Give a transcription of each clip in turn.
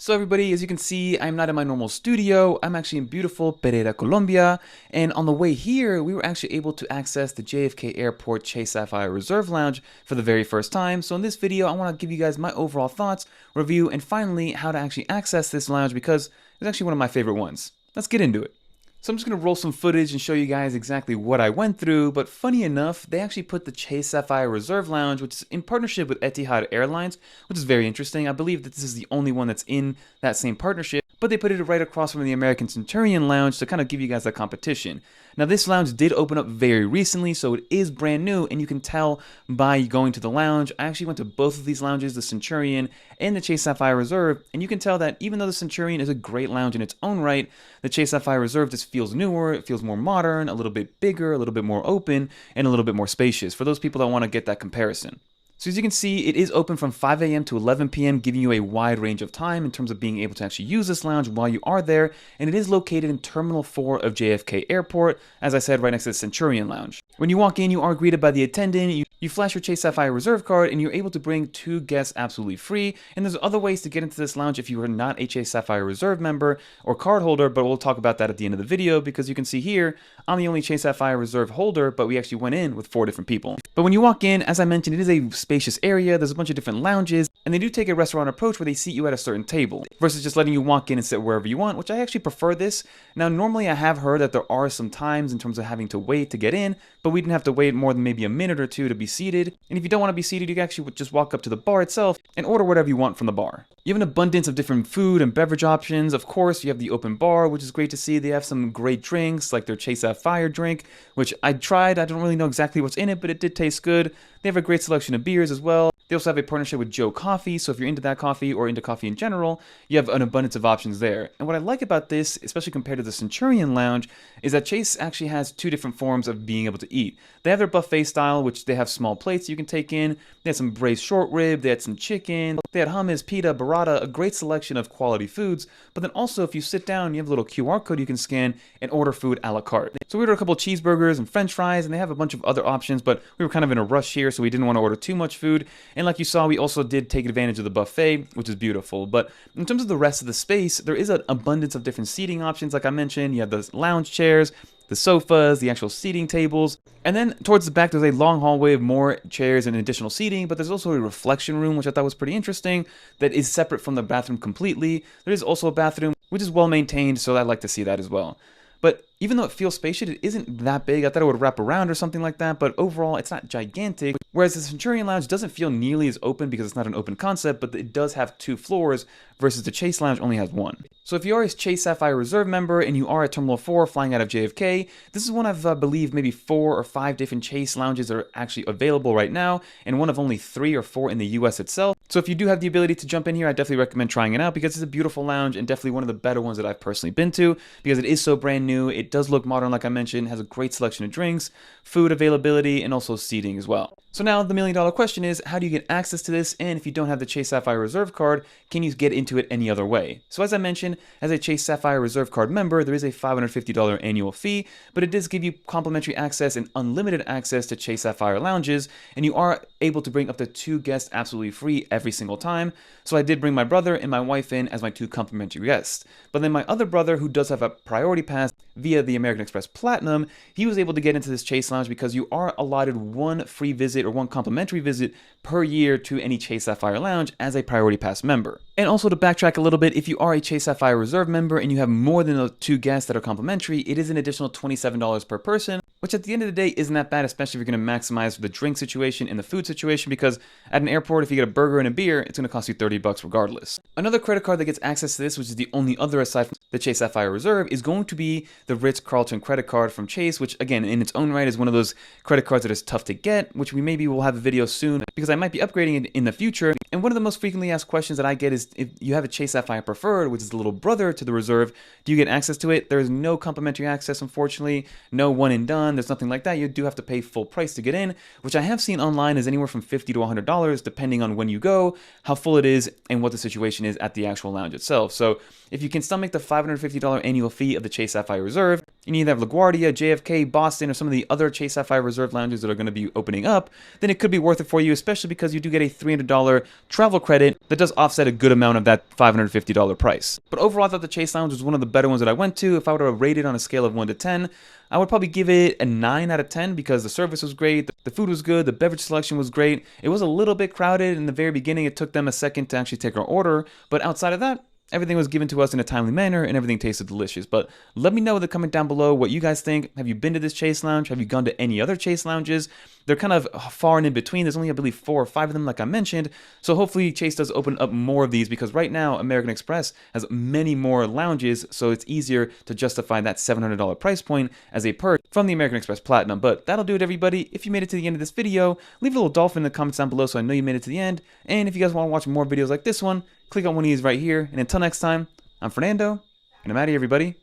So everybody, as you can see, I'm not in my normal studio. I'm actually in beautiful Pereira, Colombia. And on the way here, we were actually able to access the JFK Airport Chase Sapphire Reserve Lounge for the very first time. So in this video, I want to give you guys my overall thoughts, review, and finally how to actually access this lounge because it's actually one of my favorite ones. Let's get into it. So I'm just going to roll some footage and show you guys exactly what I went through, but funny enough, they actually put the Chase Sapphire Reserve Lounge, which is in partnership with Etihad Airlines, which is very interesting. I believe that this is the only one that's in that same partnership, but they put it right across from the American Centurion Lounge to kind of give you guys a competition. Now this lounge did open up very recently, so it is brand new, and you can tell by going to the lounge. I actually went to both of these lounges, the Centurion and the Chase Sapphire Reserve, and you can tell that even though the Centurion is a great lounge in its own right, the Chase Sapphire Reserve just feels newer, it feels more modern, a little bit bigger, a little bit more open, and a little bit more spacious for those people that want to get that comparison. So as you can see, it is open from 5 a.m. to 11 p.m., giving you a wide range of time in terms of being able to actually use this lounge while you are there, and it is located in Terminal 4 of JFK Airport, as I said, right next to the Centurion Lounge. When you walk in, you are greeted by the attendant, you flash your Chase Sapphire Reserve card, and you're able to bring 2 guests absolutely free, and there's other ways to get into this lounge if you are not a Chase Sapphire Reserve member or card holder, but we'll talk about that at the end of the video, because you can see here, I'm the only Chase Sapphire Reserve holder, but we actually went in with 4 different people. But when you walk in, as I mentioned, it is a spacious area, there's a bunch of different lounges, and they do take a restaurant approach where they seat you at a certain table, versus just letting you walk in and sit wherever you want, which I actually prefer this. Now, normally I have heard that there are some times in terms of having to wait to get in, but we didn't have to wait more than maybe a minute or two to be seated, and if you don't want to be seated, you can actually just walk up to the bar itself and order whatever you want from the bar. You have an abundance of different food and beverage options. Of course, you have the open bar, which is great to see. They have some great drinks, like their Chase Sapphire drink, which I tried. I don't really know exactly what's in it, but it did taste good. They have a great selection of beers as well. They also have a partnership with Joe Coffee, so if you're into that coffee or into coffee in general, you have an abundance of options there. And what I like about this, especially compared to the Centurion Lounge, is that Chase actually has 2 different forms of being able to eat. They have their buffet style, which they have small plates you can take in. They had some braised short rib, they had some chicken, they had hummus, pita, burrata, a great selection of quality foods. But then also, if you sit down, you have a little QR code you can scan and order food a la carte. So we ordered a couple cheeseburgers and french fries, and they have a bunch of other options, but we were kind of in a rush here, so we didn't want to order too much food. And like you saw, we also did take advantage of the buffet, which is beautiful. But in terms of the rest of the space, there is an abundance of different seating options. Like I mentioned, you have the lounge chairs, the sofas, the actual seating tables. And then towards the back, there's a long hallway of more chairs and additional seating, but there's also a reflection room, which I thought was pretty interesting, that is separate from the bathroom completely. There is also a bathroom, which is well maintained, so I'd like to see that as well. But even though it feels spacious, it isn't that big. I thought it would wrap around or something like that, but overall, it's not gigantic. Whereas the Centurion Lounge doesn't feel nearly as open because it's not an open concept, but it does have 2 floors versus the Chase Lounge only has 1. So if you are a Chase Sapphire Reserve member and you are at Terminal 4 flying out of JFK, this is one of, I believe, maybe 4 or 5 different Chase lounges that are actually available right now, and one of only 3 or 4 in the US itself. So if you do have the ability to jump in here, I definitely recommend trying it out because it's a beautiful lounge and definitely one of the better ones that I've personally been to because it is so brand new. It does look modern, like I mentioned, has a great selection of drinks, food availability, and also seating as well. So now the $1,000,000 question is, how do you get access to this? And if you don't have the Chase Sapphire Reserve card, can you get into it any other way? So as I mentioned, as a Chase Sapphire Reserve card member, there is a $550 annual fee, but it does give you complimentary access and unlimited access to Chase Sapphire lounges, and you are able to bring up to 2 guests absolutely free every single time. So I did bring my brother and my wife in as my 2 complimentary guests. But then my other brother, who does have a priority pass via the American Express Platinum, he was able to get into this Chase Lounge because you are allotted 1 free visit or 1 complimentary visit per year to any Chase Sapphire Lounge as a priority pass member. And also to backtrack a little bit, if you are a Chase Sapphire Reserve member and you have more than 2 guests that are complimentary, it is an additional $27 per person, which at the end of the day isn't that bad, especially if you're going to maximize the drink situation and the food situation, because at an airport, if you get a burger and a beer, it's going to cost you $30 regardless. Another credit card that gets access to this, which is the only other aside from the Chase Sapphire Reserve, is going to be the Ritz-Carlton credit card from Chase, which again, in its own right, is one of those credit cards that is tough to get, which we maybe will have a video soon because I might be upgrading it in the future. And one of the most frequently asked questions that I get is, if you have a Chase Sapphire Preferred, which is the little brother to the Reserve, do you get access to it? There is no complimentary access, unfortunately, no one and done, there's nothing like that. You do have to pay full price to get in, which I have seen online is anywhere from $50 to $100, depending on when you go, how full it is, and what the situation is at the actual lounge itself. So if you can stomach the $550 annual fee of the Chase Sapphire Reserve, and you either have LaGuardia, JFK, Boston, or some of the other Chase Sapphire Reserve lounges that are going to be opening up, then it could be worth it for you, especially because you do get a $300 travel credit that does offset a good amount of that $550 price. But overall, I thought the Chase Lounge was one of the better ones that I went to. If I were to rate it on a scale of 1 to 10, I would probably give it a 9 out of 10 because the service was great, the food was good, the beverage selection was great. It was a little bit crowded in the very beginning. It took them a second to actually take our order, but outside of that, everything was given to us in a timely manner and everything tasted delicious. But let me know in the comment down below what you guys think. Have you been to this Chase Lounge? Have you gone to any other Chase Lounges? They're kind of far and in between. There's only, I believe, 4 or 5 of them, like I mentioned. So hopefully Chase does open up more of these because right now American Express has many more lounges, so it's easier to justify that $700 price point as a perk from the American Express Platinum. But that'll do it, everybody. If you made it to the end of this video, leave a little dolphin in the comments down below so I know you made it to the end. And if you guys want to watch more videos like this one, click on one of these right here. And until next time, I'm Fernando, and I'm out of here, everybody.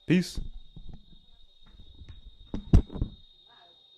Peace.